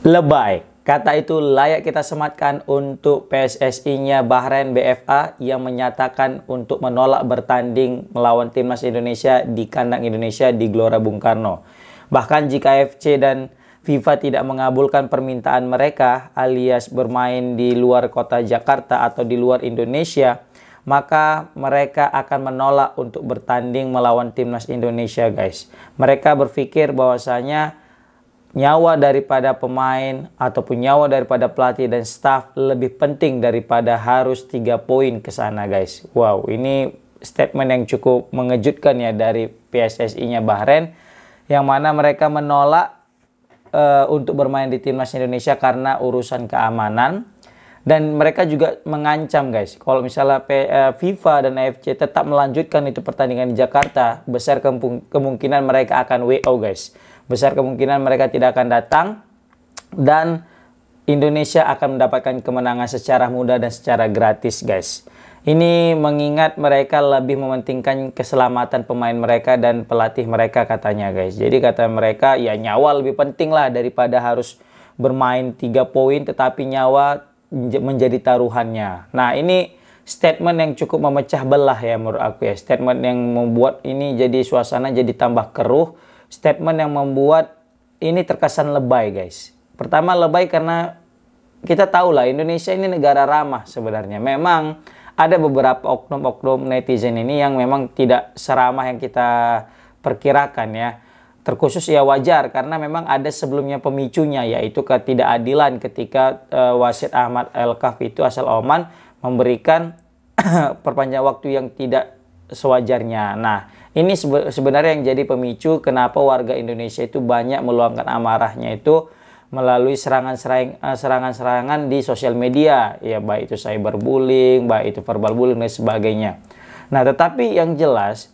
Lebay. Kata itu layak kita sematkan untuk PSSI-nya Bahrain BFA yang menyatakan untuk menolak bertanding melawan timnas Indonesia di kandang Indonesia di Gelora Bung Karno. Bahkan jika AFC dan FIFA tidak mengabulkan permintaan mereka alias bermain di luar kota Jakarta atau di luar Indonesia, maka mereka akan menolak untuk bertanding melawan timnas Indonesia, guys. Mereka berpikir bahwasanya nyawa daripada pemain ataupun nyawa daripada pelatih dan staf lebih penting daripada harus 3 poin ke sana, guys. Wow, ini statement yang cukup mengejutkan ya dari PSSI-nya Bahrain, yang mana mereka menolak untuk bermain di timnas Indonesia karena urusan keamanan. Dan mereka juga mengancam, guys, kalau misalnya FIFA dan AFC tetap melanjutkan itu pertandingan di Jakarta, besar kemungkinan mereka akan WO, guys. Besar kemungkinan mereka tidak akan datang dan Indonesia akan mendapatkan kemenangan secara mudah dan secara gratis, guys. Ini mengingat mereka lebih mementingkan keselamatan pemain mereka dan pelatih mereka, katanya, guys. Jadi kata mereka, ya nyawa lebih penting lah daripada harus bermain 3 poin tetapi nyawa menjadi taruhannya. Nah, ini statement yang cukup memecah belah ya menurut aku ya. Statement yang membuat ini jadi suasana jadi tambah keruh. Statement yang membuat ini terkesan lebay, guys. Pertama, lebay karena kita tahu lah Indonesia ini negara ramah sebenarnya. Memang ada beberapa oknum-oknum netizen ini yang memang tidak seramah yang kita perkirakan ya. Terkhusus ya wajar karena memang ada sebelumnya pemicunya, yaitu ketidakadilan ketika wasit Ahmad Al-Kaf itu asal Oman memberikan perpanjang waktu yang tidak sewajarnya. Nah, ini sebenarnya yang jadi pemicu kenapa warga Indonesia itu banyak meluangkan amarahnya itu melalui serangan-serangan di sosial media, ya baik itu cyberbullying, baik itu verbal bullying dan sebagainya. Nah, tetapi yang jelas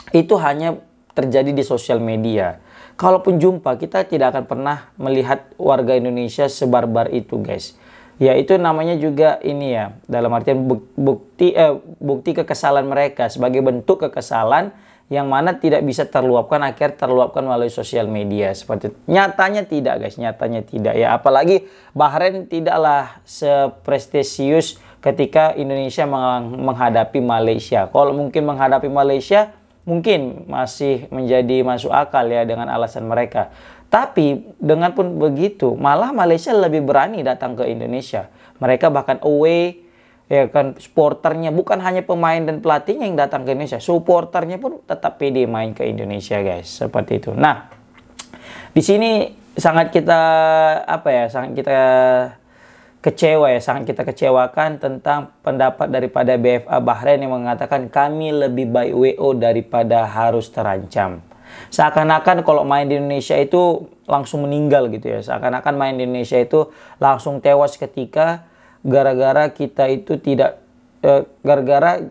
itu hanya terjadi di sosial media. Kalaupun jumpa, kita tidak akan pernah melihat warga Indonesia sebarbar itu, guys. Ya, itu namanya juga ini ya, dalam artian bukti kekesalan mereka sebagai bentuk kekesalan yang mana tidak bisa terluapkan, akhirnya terluapkan melalui sosial media seperti itu. Nyatanya tidak, guys, nyatanya tidak ya. Apalagi Bahrain tidaklah seprestisius ketika Indonesia menghadapi Malaysia. Kalau mungkin menghadapi Malaysia mungkin masih menjadi masuk akal ya dengan alasan mereka. Tapi dengan pun begitu, malah Malaysia lebih berani datang ke Indonesia. Mereka bahkan away, ya kan, supporternya bukan hanya pemain dan pelatihnya yang datang ke Indonesia, supporternya pun tetap pede main ke Indonesia, guys, seperti itu. Nah, di sini sangat kita sangat kita kecewa ya, sangat kita kecewakan tentang pendapat daripada BFA Bahrain yang mengatakan kami lebih baik WO daripada harus terancam. Seakan-akan kalau main di Indonesia itu langsung meninggal gitu ya. Seakan-akan main di Indonesia itu langsung tewas ketika gara-gara kita itu tidak gara-gara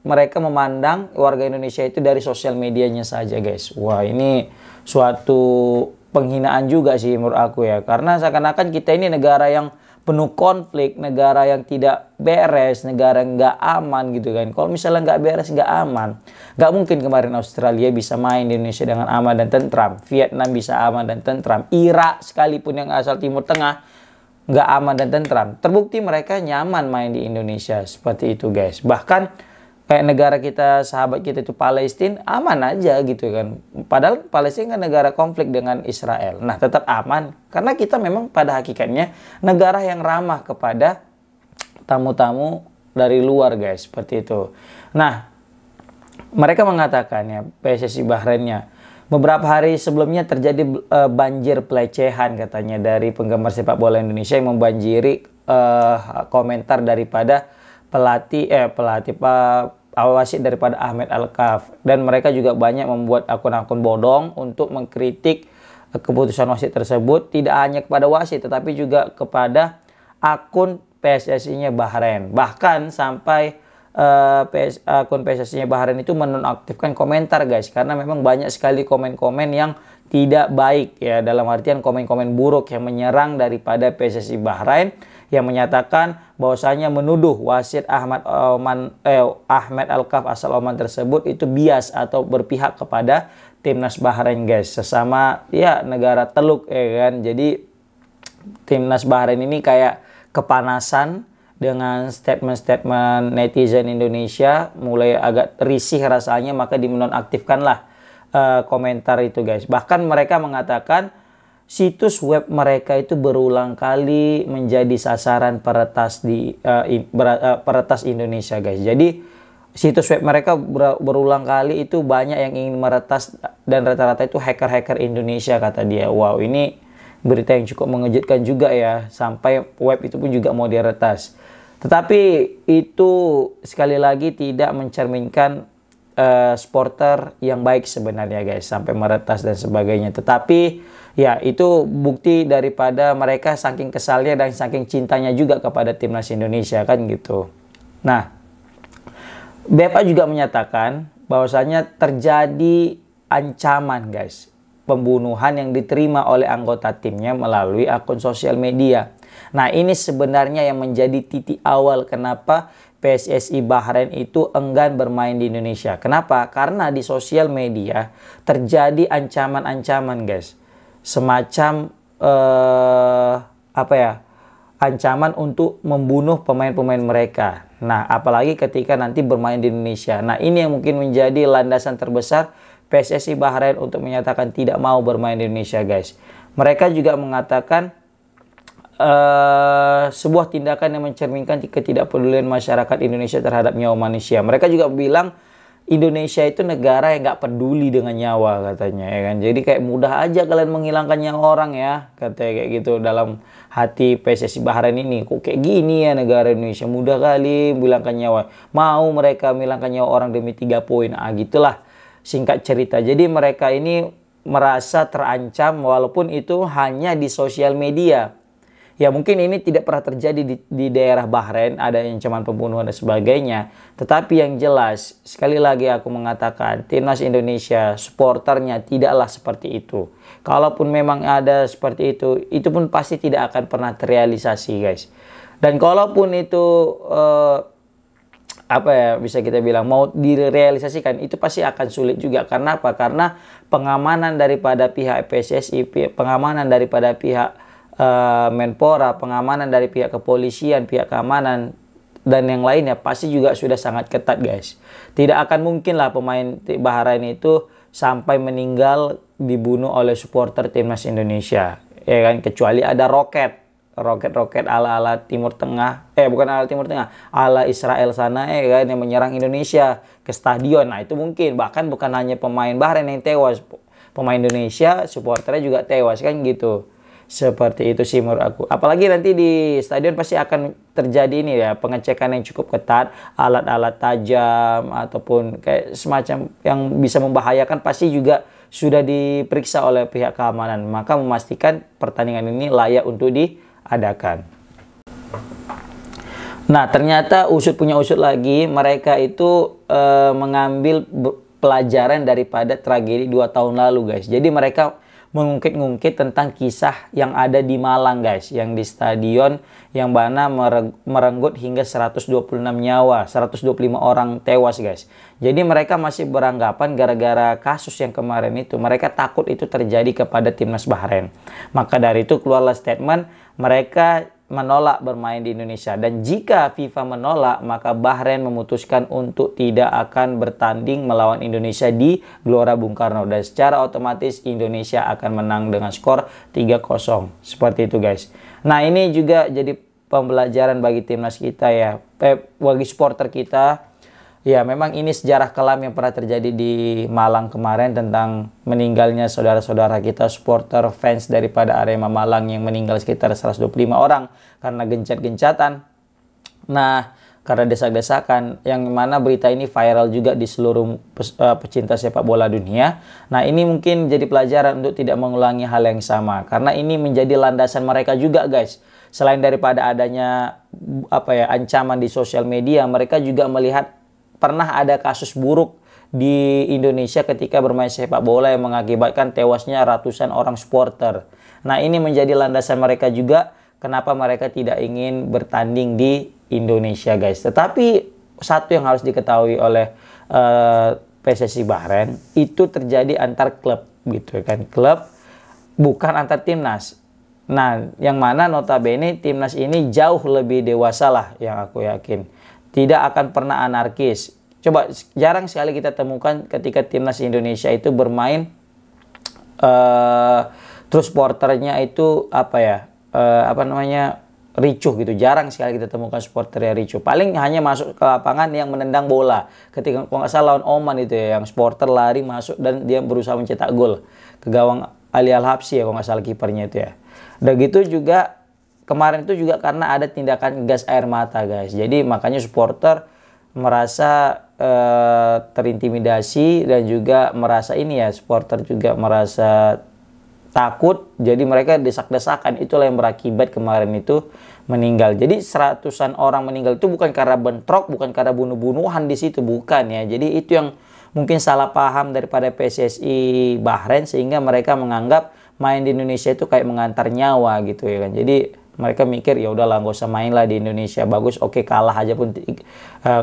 mereka memandang warga Indonesia itu dari sosial medianya saja, guys. Wah, ini suatu penghinaan juga sih menurut aku ya. Karena seakan-akan kita ini negara yang penuh konflik, negara yang tidak beres, negara yang nggak aman gitu kan. Kalau misalnya nggak beres, nggak aman, nggak mungkin kemarin Australia bisa main di Indonesia dengan aman dan tentram, Vietnam bisa aman dan tentram, Irak sekalipun yang asal Timur Tengah nggak aman dan tentram. Terbukti mereka nyaman main di Indonesia seperti itu, guys. Bahkan kayak negara kita, sahabat kita itu Palestina, aman aja gitu kan. Padahal Palestina kan negara konflik dengan Israel. Nah, tetap aman. Karena kita memang pada hakikatnya negara yang ramah kepada tamu-tamu dari luar, guys. Seperti itu. Nah, mereka mengatakan ya, PSSI Bahrainnya, beberapa hari sebelumnya terjadi banjir pelecehan katanya dari penggemar sepak bola Indonesia yang membanjiri komentar daripada wasit daripada Ahmad Al-Kaf, dan mereka juga banyak membuat akun-akun bodong untuk mengkritik keputusan wasit tersebut, tidak hanya kepada wasit tetapi juga kepada akun PSSI-nya Bahrain. Bahkan sampai akun PSSI-nya Bahrain itu menonaktifkan komentar, guys, karena memang banyak sekali komen-komen yang tidak baik ya, dalam artian komen-komen buruk yang menyerang daripada PSSI Bahrain, yang menyatakan bahwasanya menuduh wasit Ahmad Al-Kaf asal Oman tersebut itu bias atau berpihak kepada timnas Bahrain, guys, sesama ya negara teluk ya kan. Jadi timnas Bahrain ini kayak kepanasan dengan statement-statement netizen Indonesia, mulai agak risih rasanya, maka dinonaktifkanlah komentar itu guys. Bahkan mereka mengatakan situs web mereka itu berulang kali menjadi sasaran peretas peretas Indonesia guys. Jadi situs web mereka berulang kali itu banyak yang ingin meretas, dan rata-rata itu hacker-hacker Indonesia kata dia. Wow, ini berita yang cukup mengejutkan juga ya, sampai web itu pun juga mau diretas. Tetapi itu sekali lagi tidak mencerminkan supporter yang baik sebenarnya guys, sampai meretas dan sebagainya. Tetapi ya itu bukti daripada mereka saking kesalnya dan saking cintanya juga kepada timnas Indonesia kan gitu. Nah, BFA juga menyatakan bahwasanya terjadi ancaman guys, pembunuhan yang diterima oleh anggota timnya melalui akun sosial media. Nah, ini sebenarnya yang menjadi titik awal kenapa PSSI Bahrain itu enggan bermain di Indonesia. Kenapa? Karena di sosial media terjadi ancaman-ancaman guys. Semacam ancaman untuk membunuh pemain-pemain mereka. Nah, apalagi ketika nanti bermain di Indonesia. Nah, ini yang mungkin menjadi landasan terbesar PSSI Bahrain untuk menyatakan tidak mau bermain di Indonesia guys. Mereka juga mengatakan sebuah tindakan yang mencerminkan ketidakpedulian masyarakat Indonesia terhadap nyawa manusia. Mereka juga bilang Indonesia itu negara yang nggak peduli dengan nyawa katanya ya kan. Jadi kayak mudah aja kalian menghilangkan nyawa orang ya, katanya kayak gitu dalam hati PSSI Bahrain ini. Kok kayak gini ya negara Indonesia, mudah kali menghilangkan nyawa. Mau mereka menghilangkan nyawa orang demi 3 poin. Gitulah singkat cerita. Jadi mereka ini merasa terancam walaupun itu hanya di sosial media. Ya mungkin ini tidak pernah terjadi di daerah Bahrain, ada ancaman pembunuhan dan sebagainya. Tetapi yang jelas, sekali lagi aku mengatakan, timnas Indonesia, supporternya tidaklah seperti itu. Kalaupun memang ada seperti itu pun pasti tidak akan pernah terrealisasi guys. Dan kalaupun itu bisa kita bilang mau direalisasikan, itu pasti akan sulit juga. Karena apa? Karena pengamanan daripada pihak PSSI, pengamanan daripada pihak Menpora, pengamanan dari pihak kepolisian, pihak keamanan dan yang lainnya pasti juga sudah sangat ketat guys. Tidak akan mungkin lah pemain Bahrain itu sampai meninggal dibunuh oleh supporter timnas Indonesia, ya kan, kecuali ada roket ala Timur Tengah, bukan ala Timur Tengah, ala Israel sana ya kan, yang menyerang Indonesia ke stadion. Nah, itu mungkin, bahkan bukan hanya pemain Bahrain yang tewas, pemain Indonesia supporternya juga tewas kan gitu. Seperti itu sih menurut aku. Apalagi nanti di stadion pasti akan terjadi ini ya, pengecekan yang cukup ketat, alat-alat tajam ataupun kayak semacam yang bisa membahayakan pasti juga sudah diperiksa oleh pihak keamanan. Maka memastikan pertandingan ini layak untuk diadakan. Nah, ternyata punya usut lagi, mereka itu mengambil pelajaran daripada tragedi 2 tahun lalu guys. Jadi mereka mengungkit-ungkit tentang kisah yang ada di Malang guys, yang di stadion yang mana merenggut hingga 126 nyawa, 125 orang tewas guys. Jadi mereka masih beranggapan gara-gara kasus yang kemarin itu, mereka takut itu terjadi kepada timnas Bahrain. Maka dari itu keluarlah statement, mereka menolak bermain di Indonesia. Dan jika FIFA menolak, maka Bahrain memutuskan untuk tidak akan bertanding melawan Indonesia di Gelora Bung Karno. Dan secara otomatis Indonesia akan menang dengan skor 3-0. Seperti itu guys. Nah, ini juga jadi pembelajaran bagi timnas kita ya. Bagi supporter kita. Ya, memang ini sejarah kelam yang pernah terjadi di Malang kemarin tentang meninggalnya saudara-saudara kita, supporter fans daripada Arema Malang yang meninggal sekitar 125 orang karena gencet-gencatan. Nah, karena desak-desakan, yang mana berita ini viral juga di seluruh pecinta sepak bola dunia. Nah, ini mungkin jadi pelajaran untuk tidak mengulangi hal yang sama, karena ini menjadi landasan mereka juga guys. Selain daripada adanya ancaman di sosial media, mereka juga melihat pernah ada kasus buruk di Indonesia ketika bermain sepak bola yang mengakibatkan tewasnya ratusan orang supporter. Nah, ini menjadi landasan mereka juga kenapa mereka tidak ingin bertanding di Indonesia guys. Tetapi satu yang harus diketahui oleh PSSI Bahrain, itu terjadi antar klub gitu kan. Klub, bukan antar timnas. Nah, yang mana notabene timnas ini jauh lebih dewasa lah yang aku yakin. Tidak akan pernah anarkis. Coba jarang sekali kita temukan ketika timnas Indonesia itu bermain terus supporternya itu ricuh gitu. Jarang sekali kita temukan supporternya ricuh. Paling hanya masuk ke lapangan yang menendang bola. Ketika kalau nggak salah lawan Oman itu ya, yang supporter lari masuk dan dia berusaha mencetak gol ke gawang Ali Al-Habsyi ya, kalau nggak salah kipernya itu ya. Dan gitu juga kemarin itu juga karena ada tindakan gas air mata guys. Jadi makanya supporter merasa terintimidasi dan juga merasa supporter juga merasa takut. Jadi mereka desak-desakan, itulah yang berakibat kemarin itu meninggal. Jadi seratusan orang meninggal itu bukan karena bentrok, bukan karena bunuh-bunuhan di situ, bukan ya. Jadi itu yang mungkin salah paham daripada PSSI Bahrain sehingga mereka menganggap main di Indonesia itu kayak mengantar nyawa gitu ya kan. Jadi mereka mikir ya udahlah nggak usah main lah di Indonesia, bagus oke kalah aja pun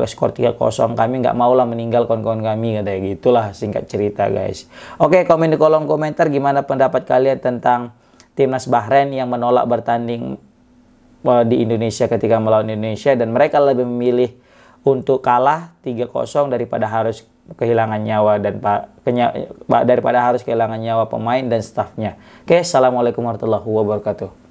skor 3-0, kami nggak mau lah meninggal kawan-kawan kami, kayak gitulah singkat cerita guys. Oke, komen di kolom komentar gimana pendapat kalian tentang timnas Bahrain yang menolak bertanding di Indonesia ketika melawan Indonesia, dan mereka lebih memilih untuk kalah 3-0 daripada harus kehilangan nyawa daripada harus kehilangan nyawa pemain dan stafnya. Oke, assalamualaikum warahmatullahi wabarakatuh.